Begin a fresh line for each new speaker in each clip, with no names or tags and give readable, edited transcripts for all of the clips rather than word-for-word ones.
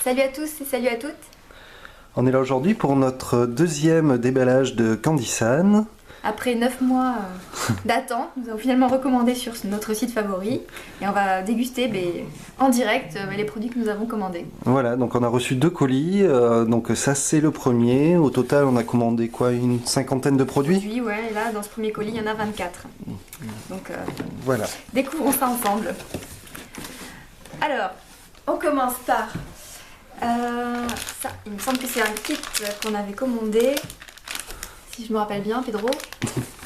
Salut à tous et salut à toutes.
On est là aujourd'hui pour notre deuxième déballage de Candysan.
Après 9 mois d'attente, nous avons finalement recommandé sur notre site favori et on va déguster en direct les produits que nous avons commandés.
Voilà, donc on a reçu 2 colis, donc ça c'est le premier. Au total on a commandé quoi, une cinquantaine de produits.
Oui, ouais, et là dans ce premier colis il y en a 24. Donc
voilà.
Découvrons ça ensemble. Alors, on commence par ça, il me semble que c'est un kit qu'on avait commandé. Si je me rappelle bien, Pedro.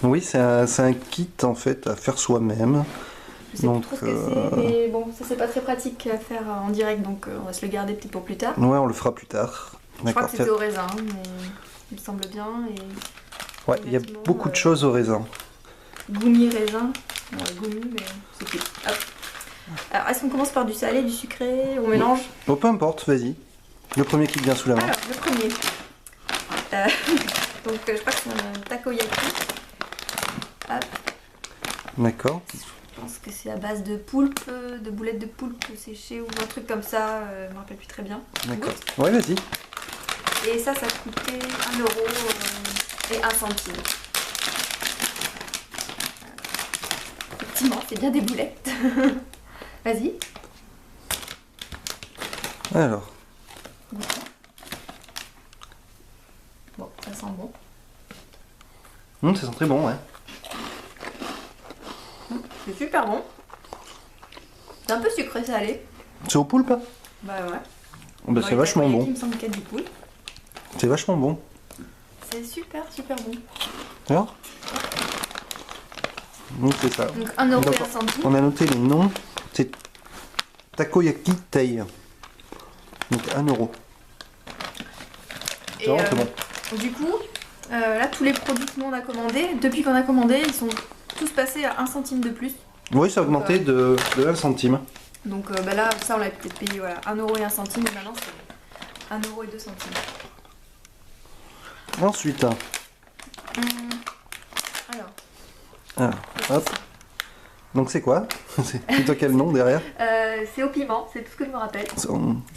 Oui, c'est un kit en fait à faire soi-même.
Je sais plus trop ce que c'est, mais bon, ça c'est pas très pratique à faire en direct, donc on va se le garder peut-être pour plus tard.
Ouais, on le fera plus tard.
Je crois que c'était au raisin, mais il me semble bien. Et
ouais, il y a beaucoup de choses au raisin.
Goumi raisin. Ouais, goumi, mais c'est tout. Hop. Alors, est-ce qu'on commence par du salé, du sucré, on mélange?
Oh, peu importe, vas-y. Le premier qui te vient sous la main.
Alors, le premier. Donc, je crois que c'est un takoyaki. Hop.
D'accord.
Je pense que c'est à base de poulpe, de boulettes de poulpe séchées ou un truc comme ça. Je me rappelle plus très bien.
D'accord. Ouais, vas-y.
Et ça coûtait 1 euro et 1 centime. Effectivement, c'est bien des boulettes. Vas-y.
Alors.
Bon, ça sent bon.
Ça sent très bon, ouais.
C'est super bon. C'est un peu sucré salé.
C'est au poulpe?
Bah ouais.
Bah, c'est vachement bon.
Il me semble qu'il y a du poulpe.
C'est vachement bon.
C'est super bon.
Alors donc c'est ça.
Donc 1 euro et 1 centime.
On a noté les noms. C'est Takoyaki Tei. Donc 1 euro.
Et bon. Du coup, là tous les produits que nous on a commandés, depuis qu'on a commandé, ils sont tous passés à 1 centime de plus.
Oui, ça a augmenté de 1 centime.
Donc là, ça on l'avait peut-être payé 1 euro et 1 centime, et maintenant c'est 1 euro et 2 centimes.
Ensuite. Alors, hop. Donc c'est quoi? C'est plutôt quel nom derrière?
C'est au piment, c'est tout ce que je me rappelle. Ça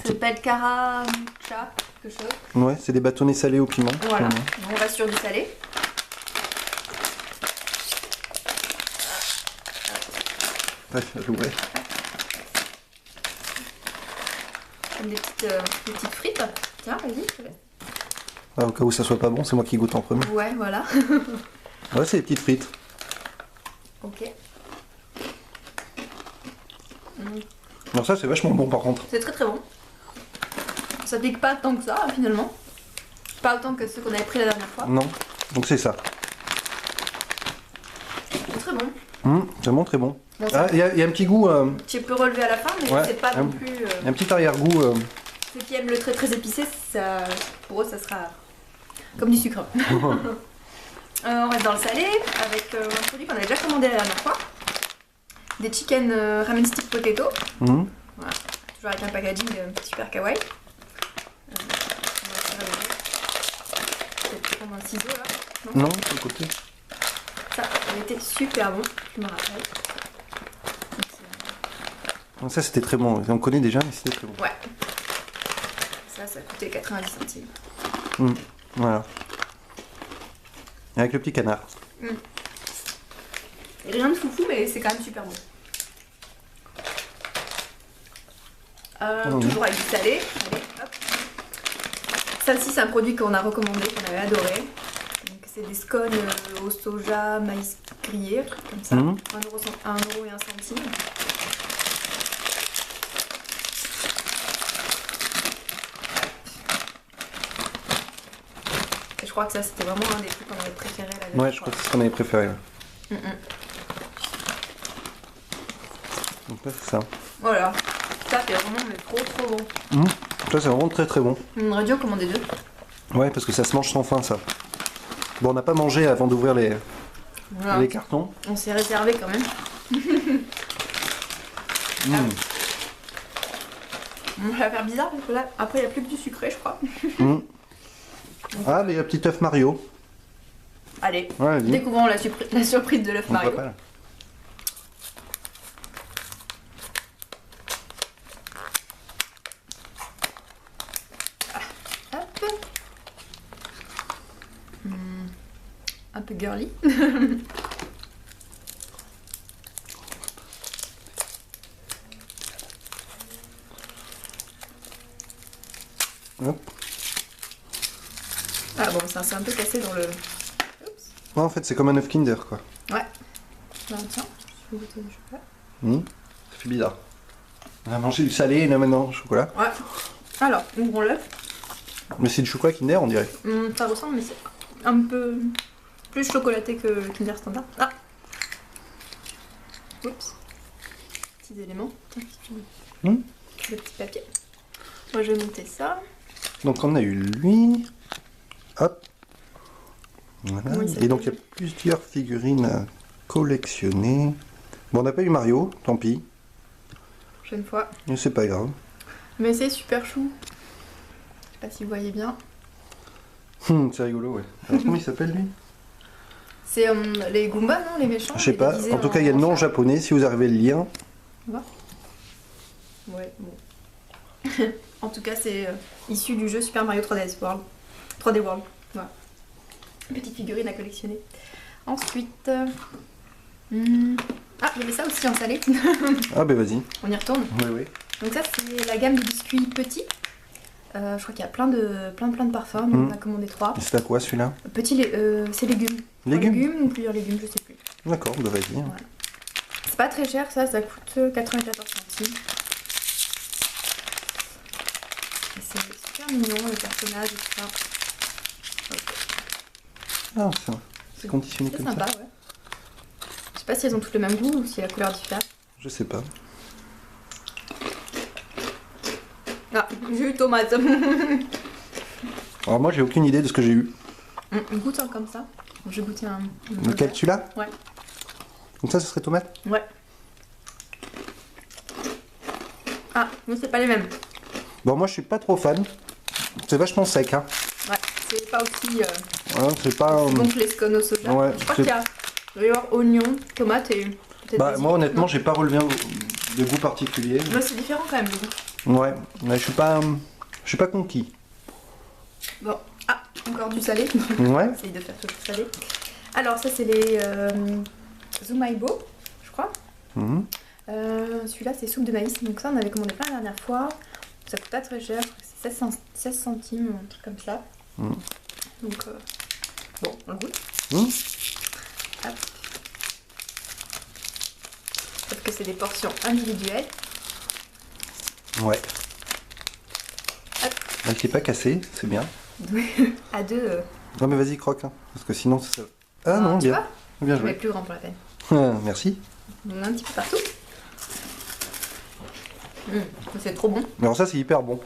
C'est-
s'appelle Karamucha, quelque chose.
Ouais, c'est des bâtonnets salés au piment.
Voilà, on va sur du salé.
Ouais, je l'ouvrais.
Comme des petites frites. Tiens, vas-y, je te laisse.
Ah, au cas où ça soit pas bon, c'est moi qui goûte en premier.
Ouais, voilà.
Ouais, c'est des petites frites.
Ok.
Alors ça, c'est vachement bon par contre.
C'est très bon. Ça pique pas tant que ça, finalement. Pas autant que ceux qu'on avait pris la dernière fois.
Non, donc c'est ça.
C'est très bon.
C'est bon, très bon.
Bon,
Ah, il y a un petit goût.
tu peux relever à la fin, mais
Ouais,
c'est pas non plus.
Un petit arrière-goût.
Ceux qui aiment le très épicé, ça, pour eux, ça sera comme du sucre. On reste dans le salé avec un produit qu'on avait déjà commandé la dernière fois. Des chicken ramen stick potato.
Mhm.
Voilà. Toujours avec un packaging super kawaii. On va peut-être prendre un ciseau là.
Non, c'est le côté.
Ça était super bon, je me rappelle. Donc,
Ça, c'était très bon. On connaît déjà, mais c'était très bon.
ouais. Ça coûtait 90 centimes.
Voilà. Avec le petit canard.
Et rien de foufou, mais c'est quand même super bon. Toujours avec du salé. Allez, hop. Ça aussi, c'est un produit qu'on a recommandé, qu'on avait adoré. Donc, c'est des scones au soja, maïs grillé, un truc comme ça. 1 euro et 1 centime. Et je crois que ça, c'était vraiment un des trucs qu'on avait préféré la dernière
Ouais, je crois que c'est ce qu'on avait préféré. Ouais. Donc là, c'est ça.
Voilà. Ça, c'est vraiment mais trop bon.
Ça, c'est vraiment très très bon.
On aurait dû en commander 2.
Ouais, parce que ça se mange sans faim, ça. Bon, on n'a pas mangé avant d'ouvrir les
Voilà.
cartons.
On s'est réservé quand même. Ça va faire bizarre parce que là, après, il n'y a plus que du sucré, je crois.
Ah, mais il y a un petit œuf Mario.
Allez,
Ouais, vas-y.
découvrons la surprise de l'œuf
On
Mario.
prépare.
un peu girly.
Hop.
Ah bon, ça s'est un peu cassé dans le... Oups.
Ouais, en fait, c'est comme un œuf Kinder, quoi.
Ouais. Bah, tiens, je vais goûter le chocolat.
Ça fait bizarre. On a mangé du salé et là maintenant, le chocolat.
Ouais. Alors, ouvrons-le.
Mais c'est du chocolat Kinder, on dirait.
Ça ressemble, mais c'est un peu plus chocolaté que le Kinder standard. Ah. Oups. Petits éléments. Tiens,
Hmm.
le petit papier. Moi, je vais monter ça.
Donc on a eu lui. Hop. Voilà.
Comment il s'appelle?
Et donc il y a plusieurs figurines à collectionner. Bon, on n'a pas eu Mario, tant pis.
Prochaine fois.
Mais c'est pas grave.
Mais c'est super chou. Je sais pas si vous voyez bien.
C'est rigolo, ouais. Alors, comment il s'appelle lui?
C'est les Goombas, non? Les méchants?
Je sais
les
pas.
déguisés
En tout cas, il y a le nom
chat.
japonais, si vous arrivez à le lire.
On va. Ouais, bon. En tout cas, c'est issu du jeu Super Mario 3DS World. 3D World. Voilà. Petite figurine à collectionner. Ensuite... Ah, il y avait ça aussi en salé.
Ah, ben vas-y.
On y retourne.
Oui, oui.
Donc ça, c'est la gamme de biscuits petits. Je crois qu'il y a plein de parfums. Mais on a commandé 3.
Et c'est à quoi celui-là?
Petit, c'est légumes.
Légumes?
Légumes ou plusieurs légumes, je sais plus.
D'accord, bah vas-y.
Voilà. C'est pas très cher, ça coûte 94 centimes. Et c'est super mignon, le personnage et tout ça. Ok.
Ah, c'est conditionné
C'est
comme
sympa,
ça.
ouais. Je sais pas si elles ont toutes le même goût ou si la couleur diffère.
Je sais pas.
Ah, j'ai eu tomate.
Alors moi, j'ai aucune idée de ce que j'ai eu.
Goûte un comme ça. Je vais goûter un.
Lequel, celui-là?
Ouais.
Donc ça, ce serait tomate?
Ouais. Ah, non, c'est pas les mêmes.
Bon, moi, je suis pas trop fan. C'est vachement sec, hein.
Ouais, c'est pas aussi
C'est pas...
bon que les scones au soja.
Ouais,
Je crois
c'est-
qu'il doit y avoir oignon, tomate et peut-être
Bah,
basilic.
moi, honnêtement,
Non.
j'ai pas relevé de goût particulier.
Ouais, c'est différent quand même, le goût.
Ouais, mais je suis pas conquis.
Bon, ah, encore du salé.
Ouais.
Essaye de faire tout salé. Alors, ça, c'est les Zumaibo, je crois.
Mhm.
Celui-là, c'est soupe de maïs. Donc, ça, on avait commandé plein la dernière fois. Ça coûte pas très cher. Je crois que c'est 16 centimes, un truc comme ça.
Mhm.
Donc, bon, on le goûte.
Mhm.
Hop. Sauf que c'est des portions individuelles.
Ouais.
Hop.
Elle s'est pas cassée, c'est bien.
À deux.
Non, mais vas-y, croque, hein, parce que sinon, ça... Ah non,
tu
bien.
vois,
Bien
je mets
joué.
plus grand pour la peine.
Merci.
On en a un petit peu partout. C'est trop bon.
Alors ça, c'est hyper bon.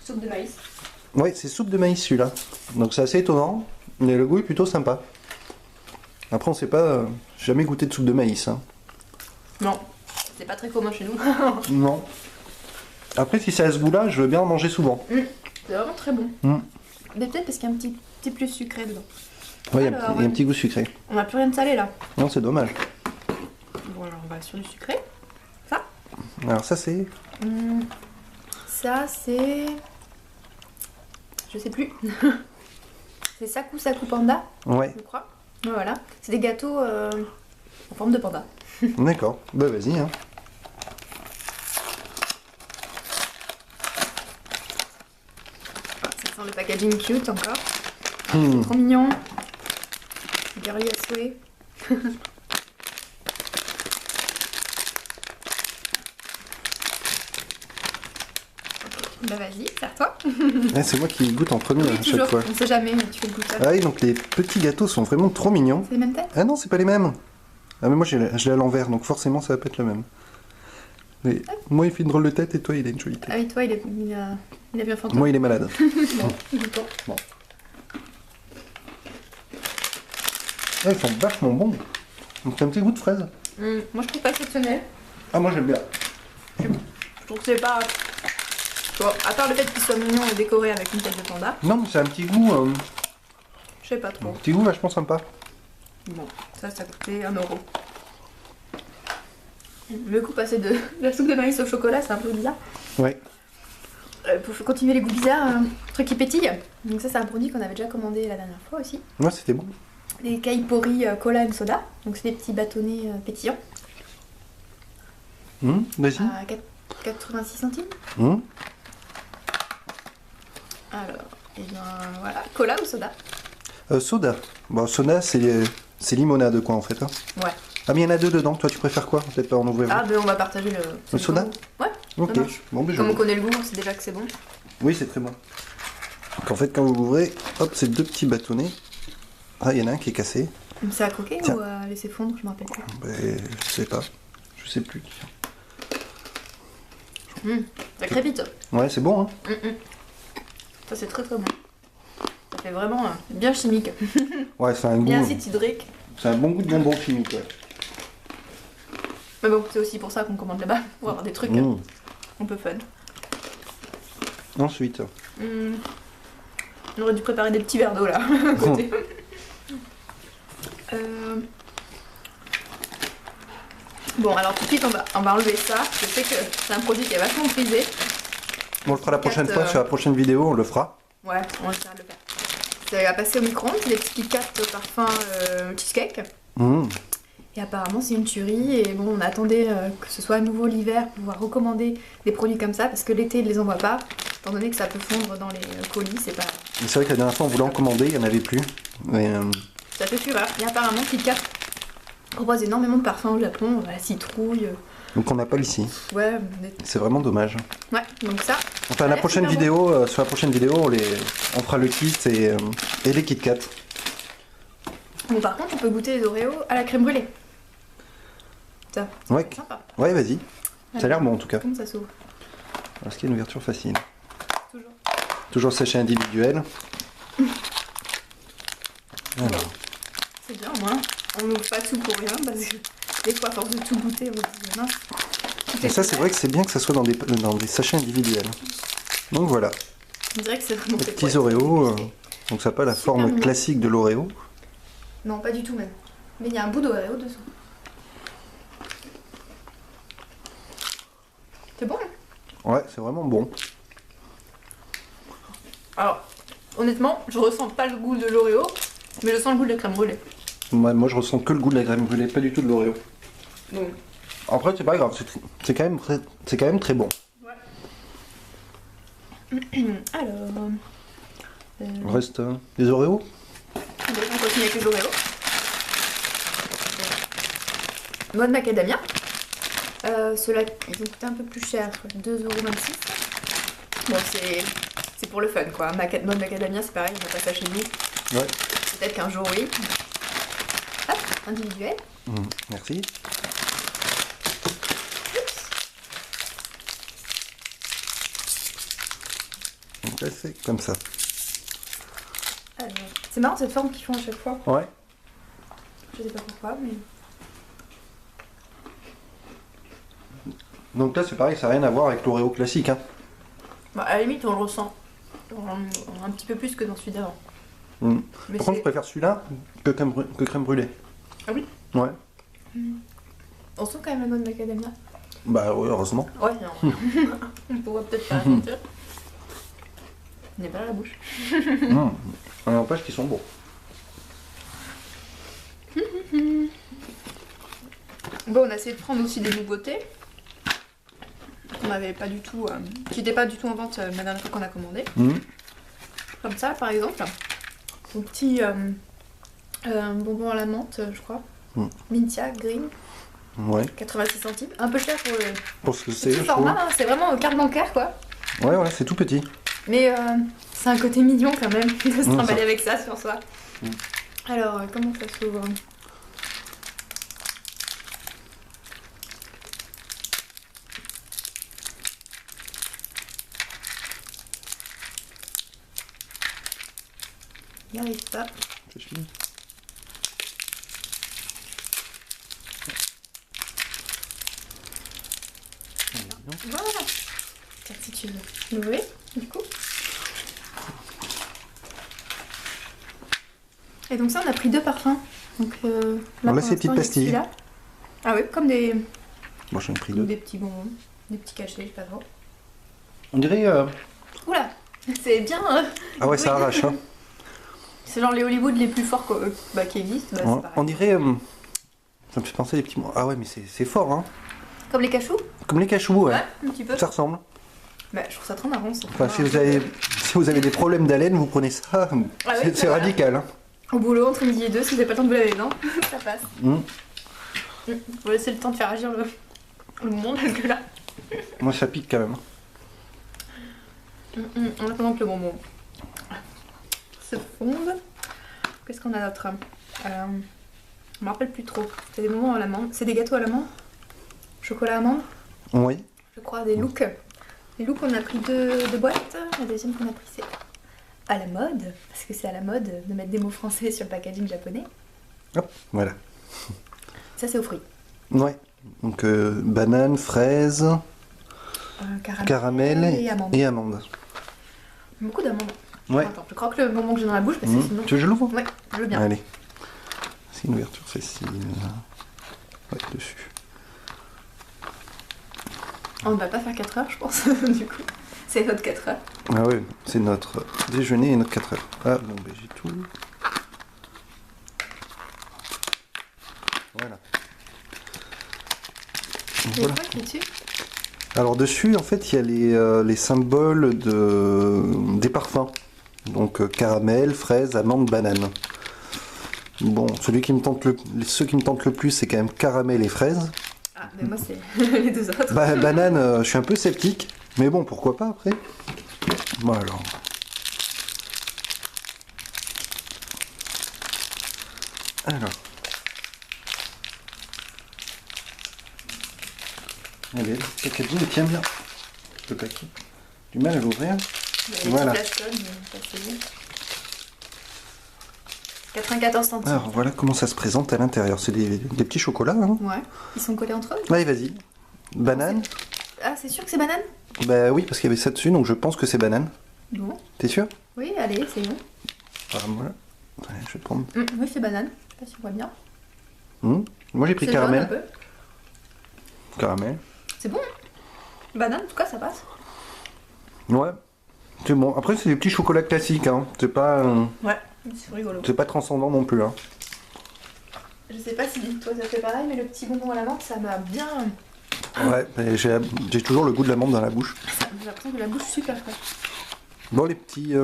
Soupe de maïs.
Ouais, c'est soupe de maïs, celui-là. Donc c'est assez étonnant, mais le goût est plutôt sympa. Après, on sait pas... j'ai jamais goûté de soupe de maïs, hein.
Non, c'est pas très commun chez nous.
Non. Après, si ça a ce goût-là, je veux bien en manger souvent.
C'est vraiment très bon. Mais peut-être parce qu'il y a un petit plus sucré dedans.
Ouais, il y
Alors,
a un petit goût sucré.
On n'a plus rien de salé là.
Non, c'est dommage.
Bon, alors on va sur du sucré. Ça.
Alors ça, c'est...
Ça, c'est. Je sais plus. C'est Saku Saku Panda,
Ouais,
je crois. Ouais, voilà. C'est des gâteaux en forme de panda.
d'accord. Bah vas-y, hein.
Ça sent le packaging cute encore.
Hmm.
Trop mignon. Girly à souhait. Bah vas-y, serre-toi.
Ouais, c'est moi qui goûte en premier à chaque
Toujours,
fois.
on sait jamais, tu fais le goûteur.
Ah oui, donc les petits gâteaux sont vraiment trop mignons.
C'est les mêmes têtes?
Ah non, c'est pas les mêmes. Ah mais moi je l'ai à l'envers, donc forcément ça va pas être le même. Mais moi il fait une drôle de tête et toi il a une jolie tête.
Ah oui, toi, il a bien fantôme.
Moi il est malade.
Bon, goûtons.
Bon. Ah, ils sont vachement bons. Donc c'est un petit goût de fraise.
Moi, je trouve pas exceptionnel.
Ah moi j'aime bien.
Je trouve que c'est pas... Bon, à part le fait qu'il soit mignon et décoré avec une tête de panda,
Non mais c'est un petit goût,
je sais pas trop.
vachement sympa.
Bon, ça coûtait 1 euro. Le coup passé de la soupe de maïs au chocolat, c'est un peu bizarre.
Ouais.
Pour continuer les goûts bizarres, truc qui pétille. Donc ça, c'est un produit qu'on avait déjà commandé la dernière fois aussi.
Moi c'était bon.
des Kaipori Cola and Soda. Donc c'est des petits bâtonnets pétillants
Vas-y.
à 86 centimes. Alors, et bien voilà, cola ou soda?
Soda. Bon, soda, c'est limonade quoi en fait. Hein.
Ouais.
Ah, mais il y en a deux dedans. Toi, tu préfères quoi? Peut-être pas en ouvrir.
Ah, ben on va partager
Le soda?
Ouais.
Ok.
Ça marche.
Bon, ben, je
Comme on
l'ouvre.
connaît le goût, on sait déjà que c'est bon.
Oui, c'est très bon. Donc en fait, quand vous l'ouvrez, hop, c'est deux petits bâtonnets. Ah, il y en a un qui est cassé.
C'est à croquer
Tiens.
ou à laisser fondre? Je me rappelle plus.
Ben, je sais pas. Je sais plus.
Ça crépite.
Ouais, c'est bon, hein.
Ça c'est très très bon. Ça fait vraiment bien chimique.
Ouais, c'est un goût.
Bien acide hydrique.
C'est un bon goût de bonbon chimique, ouais.
Mais bon, c'est aussi pour ça qu'on commande là-bas. Pour avoir des trucs un peu fun.
Ensuite.
On aurait dû préparer des petits verres d'eau là, à côté. Bon, alors tout de suite, on va enlever ça. Je sais que c'est un produit qui est vachement prisé.
On le fera la prochaine
Kit
fois,
Kat,
sur la prochaine vidéo, on le fera.
Ouais, on va essayer de le faire. C'est à passer au micro-ondes, c'est des petits Kit Kat parfum cheesecake. Et apparemment, c'est une tuerie. Et bon, on attendait que ce soit à nouveau l'hiver pour pouvoir recommander des produits comme ça. Parce que l'été, ils les envoient pas. Étant donné que ça peut fondre dans les colis, c'est pas.
Mais c'est vrai que la dernière fois, on voulait en commander, il n'y en avait plus. Mais,
Ça fait fureur. Et apparemment, Kit Kat propose énormément de parfums au Japon. La citrouille.
donc on n'a pas ici.
Ouais,
C'est vraiment dommage.
ouais, donc ça.
Enfin, la prochaine
super
vidéo, sur la prochaine vidéo, on fera le kit et les Kit Kat.
Bon, par contre, on peut goûter les Oreos à la crème brûlée. Ça,
Ouais,
c'est sympa.
ouais, vas-y. Ça a l'air bon en tout cas.
Comment ça s'ouvre?
Est-ce qu'il y a une ouverture facile?
Toujours.
Toujours sachet individuel. Alors,
C'est bien, moi. On n'ouvre pas tout pour rien parce que des fois, à force de tout goûter, on se dit mince. tout
et
est
ça, c'est
ouvert.
vrai que c'est bien que ça soit dans des sachets individuels. Donc voilà,
On dirait que c'est vraiment
les
fait
petits
pour être
Oreos.
dégusté.
Donc ça n'a pas la
Super
forme
mignon.
classique de l'Oreo.
Non, pas du tout même. Mais il y a un bout d'Oreo dessous. C'est bon, hein?
Ouais, c'est vraiment bon.
Alors, honnêtement, je ressens pas le goût de l'Oreo, mais je sens le goût de la crème brûlée.
Moi, je ressens que le goût de la crème brûlée, pas du tout de l'Oreo.
Donc,
Après, c'est pas grave, c'est quand même très bon.
alors.
Il reste des Oreos.
On continue avec les Oreos. Noix de macadamia. Ceux-là, ils ont coûté un peu plus cher, 2,26€. Bon, c'est pour le fun quoi. Noix de macadamia, c'est pareil, on n'a pas ça chez nous.
Ouais.
Peut-être qu'un jour, oui. Hop, individuel.
Merci. Donc là, c'est comme ça.
Alors, c'est marrant cette forme qu'ils font à chaque fois.
Ouais.
Je sais pas pourquoi, mais.
Donc là, c'est pareil, ça n'a rien à voir avec l'Oreo classique. Hein.
Bah, à la limite, on le ressent. Un petit peu plus que dans celui d'avant.
Mm.
Mais
Par contre, je
c'est-
préfère celui-là que crème brûlée.
Ah oui?
Ouais.
On sent quand même la noix de macadamia.
Bah oui, heureusement.
Ouais, non. On pourrait peut-être pas la sentir. On n'est pas à la bouche.
On n'empêche qu'ils sont bons.
Bon, on a essayé de prendre aussi des nouveautés. On n'avait pas du tout. Qui n'étaient pas du tout en vente la dernière fois qu'on a commandé. Comme ça, par exemple. Un petit bonbon à la menthe, je crois. Mintia Green,
Ouais.
86 centimes. Un peu cher pour le
Pour ce que c'est,
petit
je trouve.
format, hein, c'est vraiment carte bancaire quoi.
Ouais, ouais, c'est tout petit.
Mais c'est un côté mignon quand même de se
Ouais,
trimballer
ça.
avec ça sur soi. Alors, comment ça s'ouvre? Il n'y arrive pas.
C'est fini.
Voilà. Tiens, si tu veux. Vous voyez, du coup. Et donc ça, on a pris 2 parfums. Donc
Là,
pour
c'est des petites
l'instant, il y a
pastilles.
celui-là. Ah oui, comme des,
Moi, j'en ai pris
comme
deux.
des petits bonbons, des petits cachets, je sais pas trop.
On dirait.
Oula, c'est bien.
Ah ouais, ça
Oui.
arrache. Hein.
C'est genre les Hollywood les plus forts qui existent. Bah, c'est pareil.
On dirait... ça me fait penser à des petits mots. Ah ouais, mais c'est fort, hein.
Comme les cachous.
Comme les cachous, ouais.
Ouais, un petit peu.
Ça ressemble.
Bah, je trouve ça trop marrant.
Enfin, si vous avez des problèmes d'haleine, vous prenez ça.
Ah oui,
c'est radical, hein.
Au boulot, entre midi et deux, si vous n'avez pas le temps de vous laver les dents, ça passe.
Mmh.
Faut laisser le temps de faire agir le monde, parce que là...
Moi, ça pique quand même.
En attendant que le bonbon se fonde. Qu'est-ce qu'on a d'autre? Je me rappelle plus trop. C'est des bonbons à l'amande. C'est des gâteaux à l'amande? Chocolat amande?
Oui.
Je crois, des looks. Les looks, on a pris deux boîtes. La deuxième qu'on a pris, c'est à la mode. Parce que c'est à la mode de mettre des mots français sur le packaging japonais.
Hop, voilà.
Ça, c'est aux fruits.
Ouais. Donc, banane, fraise, caramel et amande.
Beaucoup d'amandes.
Ouais.
Attends, je croque le bonbon que j'ai dans la bouche parce que sinon...
Tu veux que je l'ouvre?
Ouais, je veux bien.
Allez. C'est une ouverture facile. Ouais, dessus.
On ne va pas faire 4 heures, je pense, du coup. C'est notre 4 heures.
Ah oui, c'est notre déjeuner et notre 4 heures. Ah bon, ben j'ai tout. Voilà. Donc,
Il y a
voilà.
quoi écrit dessus?
Alors dessus, en fait, il y a les symboles des parfums. Donc caramel, fraise, amande, banane. Bon, ceux qui me tentent le plus, c'est quand même caramel et fraise.
Ah, mais moi, c'est les deux autres.
Bah, banane, je suis un peu sceptique. Mais bon, pourquoi pas après. Bon alors. Alors. Allez, le packaging, il tient bien. Le paquet. Du mal à l'ouvrir. Voilà.
94 centimes.
Alors voilà comment ça se présente à l'intérieur. C'est des petits chocolats, hein.
Ouais. Ils sont collés entre eux.
Allez, vas-y. Banane.
Ah, c'est sûr que c'est banane?
Bah oui, parce qu'il y avait ça dessus, donc je pense que c'est banane.
Bon.
T'es sûr?
Oui, allez, c'est bon.
Ah, voilà. Allez, je vais prendre.
Oui, c'est banane. Je sais pas si on voit bien.
Moi j'ai pris
C'est jaune un
caramel.
peu.
Caramel.
C'est bon. Banane, en tout cas, ça passe.
Ouais. C'est bon. Après, c'est des petits chocolats classiques, hein. C'est pas.
Ouais, c'est rigolo.
C'est pas transcendant non plus, hein.
Je sais pas si toi ça fait pareil, mais le petit bonbon à la menthe, ça m'a bien.
Ouais, mais j'ai toujours le goût de l'amande dans la bouche.
J'ai l'impression que la bouche super fraîche.
Bon, les petits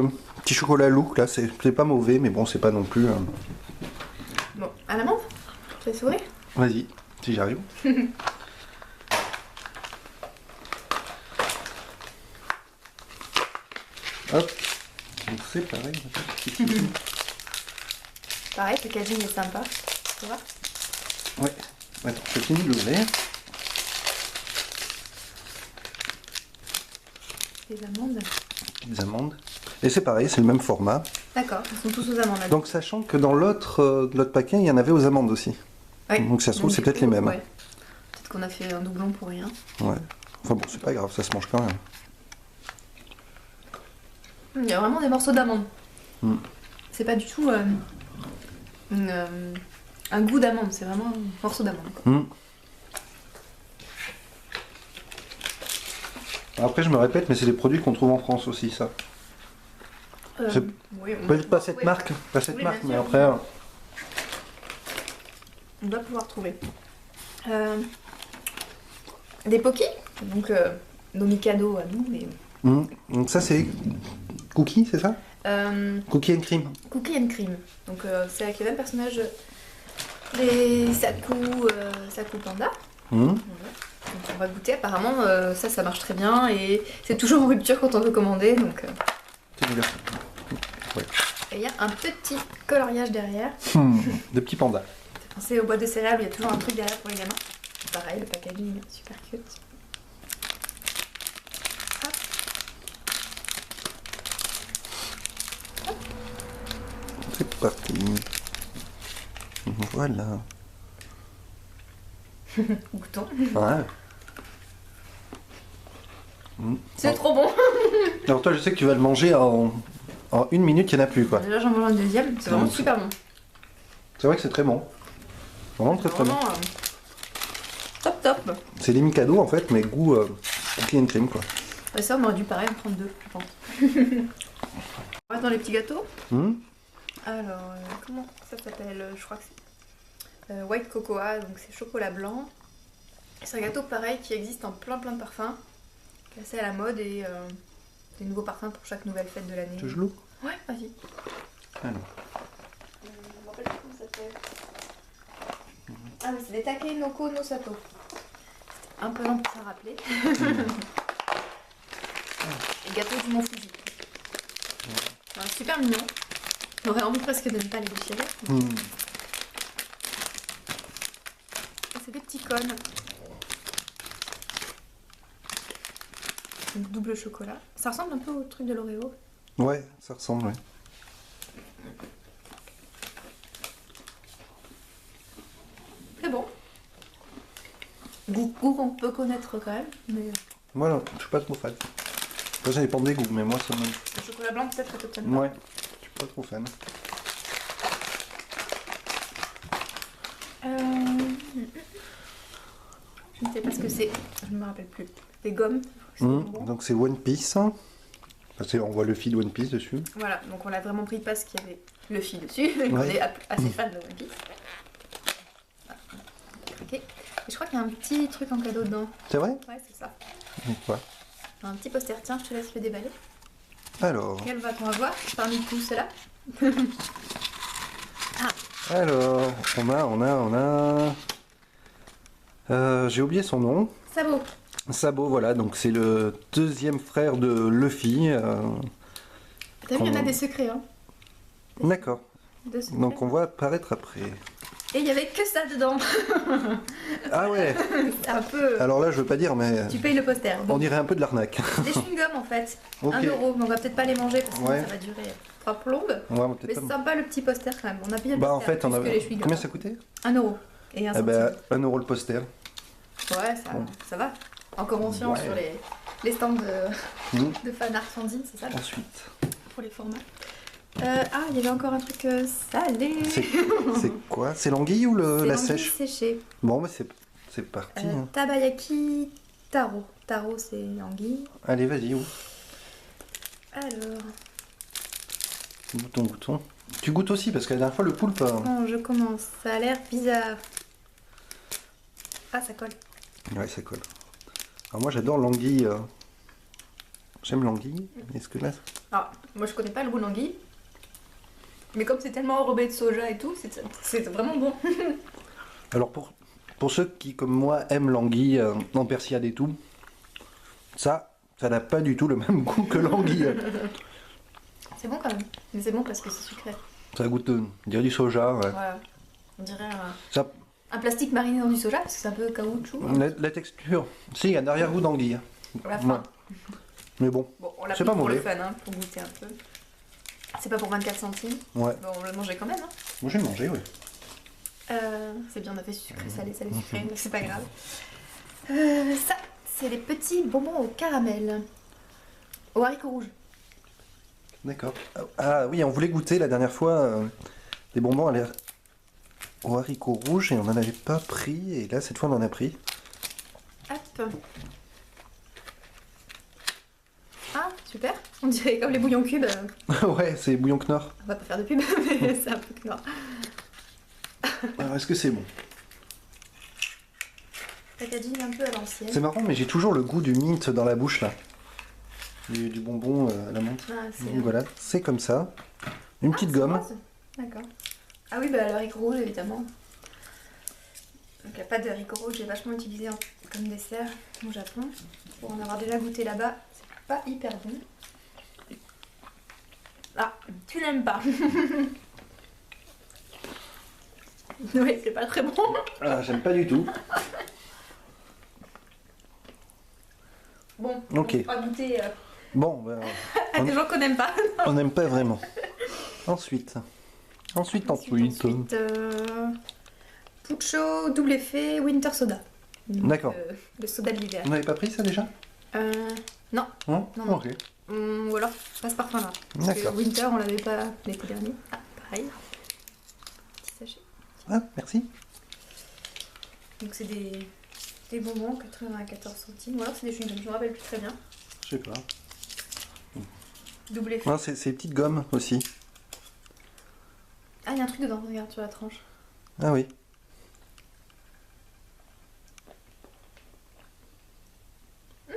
chocolats look, là, c'est pas mauvais, mais bon, c'est pas non plus.
Bon, à la menthe? Tu fais sourire?
Vas-y, si j'arrive. Hop. Donc c'est pareil.
Pareil, le packaging est sympa. Tu vois?
Ouais. Attends, je finis de l'ouvrir.
Les amandes.
Les amandes. Et c'est pareil, c'est le même format.
D'accord, ils sont tous aux amandes. là.
Donc sachant que dans l'autre paquet, il y en avait aux amandes aussi.
Ouais.
Donc ça se trouve,
Donc,
c'est
du
peut-être
coup,
les mêmes.
Ouais. Peut-être qu'on a fait un doublon pour rien.
Ouais. Enfin bon, c'est pas grave, ça se mange quand même.
Il y a vraiment des morceaux d'amande. C'est pas du tout un goût d'amande, c'est vraiment un morceau d'amande. Quoi.
Après, je me répète, mais c'est des produits qu'on trouve en France aussi, ça. C'est
Oui,
peut-être pas cette marque,
Oui,
marque,
bien
mais
sûr.
après.
On doit pouvoir trouver. Des Pocky, donc nos Mikado à nous, mais
Donc ça, c'est cookie, c'est ça? Cookie and cream.
Cookie and Cream. Donc c'est avec les mêmes personnages des Saku Panda. Voilà. Donc on va goûter. Apparemment ça marche très bien et c'est toujours en rupture quand on veut commander. Donc
C'est bien. Ouais.
et il y a un petit coloriage derrière.
De petits pandas.
Pensez aux boîtes de céréales où il y a toujours un truc derrière pour les gamins. Pareil, le packaging est super cute.
C'est parti. Voilà.
Goûtons.
Ouais.
C'est trop bon.
Alors toi, je sais que tu vas le manger en 1 minute, il n'y en a plus, quoi.
Déjà j'en mange un deuxième, c'est vraiment super bon.
C'est vrai que c'est très bon. Vraiment très très bon.
Vraiment top top.
C'est des Mikado, en fait, mais goût cookie and cream, quoi.
Et ça on aurait dû pareil en prendre deux, je pense. On reste dans les petits gâteaux. Alors, comment ça s'appelle? Je crois que c'est White Cocoa, donc c'est chocolat blanc. C'est un gâteau pareil qui existe en plein de parfums, qui est assez à la mode et des nouveaux parfums pour chaque nouvelle fête de l'année.
Tu joues?
Ouais, vas-y.
Alors.
Je me rappelle plus comment ça s'appelle. Ah oui, c'est des Takenoko no Sato. C'était un peu long pour s'en rappeler. Et gâteau du Mont Fuji. Ouais, super mignon. On aurait envie presque de ne pas les déchirer. Et c'est des petits cônes. Donc double chocolat. Ça ressemble un peu au truc de l'Oreo.
Ouais, ça ressemble, ouais.
C'est bon. Goût qu'on peut connaître quand même, mais
Moi, non, je suis pas trop fan. Ça dépend des goûts, mais moi, ça me...
le chocolat blanc peut-être que tu aimes pas.
Ouais, je suis pas trop fan.
Je ne sais pas ce que c'est, je ne me rappelle plus. Des gommes. C'est bon.
Donc c'est One Piece. On voit le feed One Piece dessus.
Voilà, donc on l'a vraiment pris parce qu'il y avait le fil dessus, et qu'on
Ouais.
est assez fan de One Piece. Ok. Et je crois qu'il y a un petit truc en cadeau dedans.
C'est vrai?
Ouais, c'est ça.
Donc, quoi?
Un petit poster, tiens, je te laisse le déballer.
Alors,
Quel va-t-on avoir parmi tous ceux-là?
alors, on a... j'ai oublié son nom.
Sabot.
Sabo, voilà, donc c'est le deuxième frère de Luffy.
T'as vu, il y en a
Comment-
des secrets, hein.
D'accord,
Deux secrets.
donc on va apparaître après.
Et il y avait que ça dedans.
Ah ouais,
C'est un peu...
alors là je veux pas dire, mais
Tu payes le poster.
on
Bon.
dirait un peu de l'arnaque.
Des chewing-gums en fait.
Ok.
1 euro, mais on va peut-être pas les manger parce que sinon
Ouais.
ça va durer 3 plombes.
Ouais, on va
Mais
peut-être
c'est
pas...
sympa le petit poster quand même. On a payé le
Bah en
poster
fait, on
plus
a...
que les chewing-gums.
Combien ça coûtait?
1 euro et 1
Eh
centime.
ben, 1 euro le poster.
Ouais, ça va. En convention
Ouais.
sur les stands
Mm.
de fanart Sandy, c'est ça
Ensuite,
pour les formats. Il y avait encore un truc salé.
c'est quoi? C'est l'anguille ou
C'est
la
l'anguille
sèche?
séchée.
Bon, bah c'est parti. Hein.
Tabayaki taro. Taro, c'est l'anguille.
Allez, vas-y, où?
Alors,
Goûtons. Tu goûtes aussi, parce que la dernière fois, le poulpe...
quand je commence, ça a l'air bizarre. Ah, ça colle.
Ouais, ça colle. Alors moi, j'adore l'anguille. J'aime l'anguille. Est-ce que là...
Alors, moi je connais pas le goût de l'anguille. Mais comme c'est tellement enrobé de soja et tout, c'est vraiment bon.
Alors pour ceux qui, comme moi, aiment l'anguille en persillade et tout, ça n'a pas du tout le même goût que l'anguille.
C'est bon quand même. Mais c'est bon parce que c'est sucré.
Ça goûte, on dirait du soja. Ouais.
Voilà. On dirait
Ça,
un plastique mariné dans du soja parce que c'est un peu caoutchouc.
la texture, si, il y a un arrière-goût d'anguille.
À la fin.
Ouais. Mais bon,
Bon, on l'a
C'est
pris
pas
pour le
mauvais.
fun, hein, pour goûter un peu. C'est pas pour 24 centimes.
ouais.
Bon, on le mangeait quand même. Hein.
Moi, j'ai mangé, oui.
C'est bien, on a fait sucré, salé, sucré, mais c'est pas grave. Ça, c'est les petits bonbons au caramel. Au haricot rouge.
D'accord. Ah oui, on voulait goûter la dernière fois des bonbons à l'air au haricot rouge et on n'en avait pas pris. Et là, cette fois, on en a pris.
Hop. Ah, super. On dirait comme les bouillons cubes.
Ouais, c'est bouillon Knorr.
On va pas faire de pub, mais c'est un peu Knorr.
Alors, est-ce que c'est bon?
Packaging un peu à l'ancienne.
C'est marrant, mais j'ai toujours le goût du mint dans la bouche, là. Du bonbon à la menthe.
Ah, c'est
Donc voilà, c'est comme ça. Une petite gomme.
rose. D'accord. Ah oui, bah le haricot rouge, évidemment. Donc la pâte de haricot rouge est vachement utilisée comme dessert au Japon. Pour en avoir déjà goûté là-bas, c'est pas hyper bon. Ah, tu n'aimes pas. Oui, c'est pas très bon.
Ah, j'aime pas du tout.
Bon,
Ok.
on va goûter
Bon, ben,
à des gens qu'on n'aime pas.
on n'aime pas vraiment. Ensuite. Ensuite.
Puccio double effet Winter Soda. Donc,
D'accord.
le soda de l'hiver.
On n'avait pas pris ça déjà?
Non.
Non.
Non, non.
Ok.
Ou alors passe par fin là. Parce que
D'accord.
Winter, on l'avait pas l'été dernier. Ah, pareil. Petit sachet.
Ah, merci.
Donc c'est des bonbons, 94 centimes. Ou alors c'est des chewing-gums, je me rappelle plus très bien.
Je sais pas.
Double effet.
Non, c'est petites gommes aussi.
il y a un truc dedans, regarde sur la tranche.
Ah oui.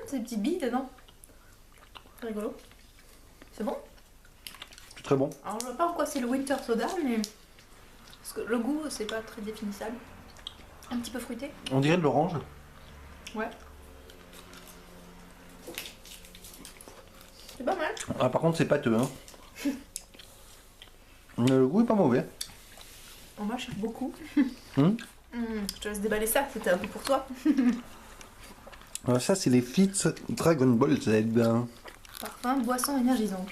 C'est des petites billes dedans. C'est rigolo. C'est bon?
C'est très bon.
Alors je vois pas en quoi c'est le winter soda, mais parce que le goût c'est pas très définissable. Un petit peu fruité.
On dirait de l'orange.
Ouais. C'est pas mal.
Ah, par contre, c'est pâteux. Hein. Le goût est pas mauvais.
Oh, moi je cherche beaucoup.
Hum.
Je te laisse déballer ça, c'était un peu pour toi.
Ça, c'est les Fits Dragon Ball Z.
Parfum, boisson énergisante.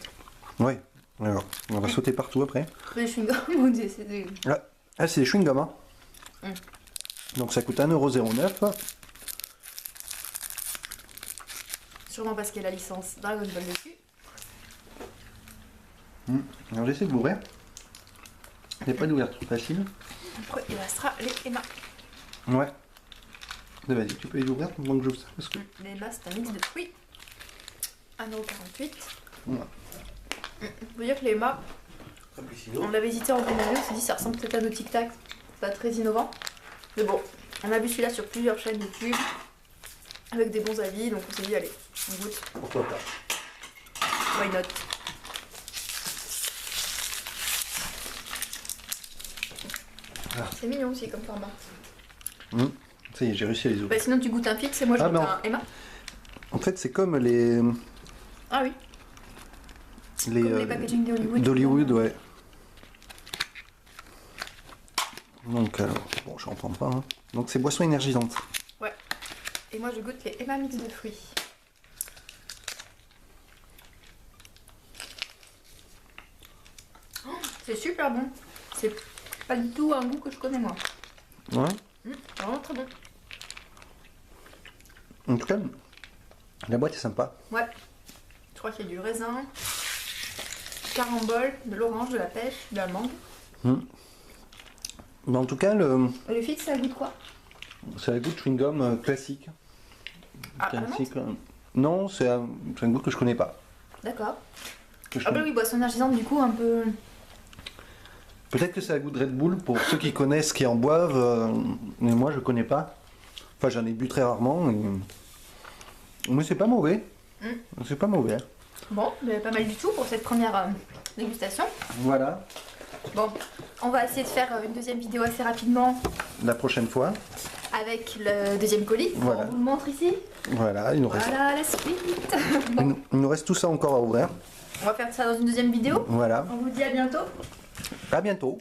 Ouais. Alors, on va sauter partout après.
Des chewing-gums, c'est des...
Ah, c'est des chewing-gums. Hein.
Hum.
Donc ça coûte 1,09€.
Sûrement parce qu'il y a la licence Dragon Ball dessus.
Alors j'essaie de l'ouvrir. Il n'y a pas d'ouverture facile.
Après, il restera les Emma.
Ouais. Vas-y, tu peux les ouvrir pendant que j'ouvre ça parce que...
Les Emma, c'est un mix de fruits. 1,48€.
Ouais.
Je veux dire que les Emma, on avait hésité en premier, on s'est dit ça ressemble peut-être à nos Tic Tac. C'est pas très innovant. Mais bon, on a vu celui-là sur plusieurs chaînes YouTube avec des bons avis, donc on s'est dit allez, on goûte.
Pourquoi pas.
Why not? C'est mignon aussi comme format.
Ça y est, j'ai réussi à les ouvrir.
Bah, sinon tu goûtes un fixe et moi je
Ah,
goûte
non.
un Emma.
En fait, c'est comme les...
Ah oui, comme les packaging d'Hollywood.
d'Hollywood, ouais. Donc, alors, bon, je n'entends pas. Hein. Donc, c'est boisson énergisante.
Ouais. Et moi je goûte les Emma mix de fruits. Oh, c'est super bon. C'est pas du tout un goût que je connais moi.
Ouais.
Vraiment très bon.
En tout cas, la boîte est sympa.
Ouais. Je crois qu'il y a du raisin, carambole, de l'orange, de la pêche, de la mangue.
Mais en tout cas,
Et le fixe, ça goûte quoi?
c'est un goût de chewing-gum classique.
Ah, vraiment?
Classique. Non, c'est un goût que je connais pas.
D'accord.
Que je
Ah bah
connais-
oui, boisson énergisante du coup un peu...
Peut-être que c'est un goût de Red Bull pour ceux qui connaissent, qui en boivent, mais moi je connais pas. Enfin, j'en ai bu très rarement. Mais c'est pas mauvais. C'est pas mauvais.
Bon, mais pas mal du tout pour cette première dégustation.
Voilà.
Bon, on va essayer de faire une deuxième vidéo assez rapidement
La prochaine fois.
avec le deuxième colis.
Voilà.
On vous le montre ici.
Voilà, il nous reste,
Voilà la suite. Bon,
il nous reste tout ça encore à ouvrir.
on va faire ça dans une deuxième vidéo.
Voilà.
On vous dit à bientôt.
À bientôt.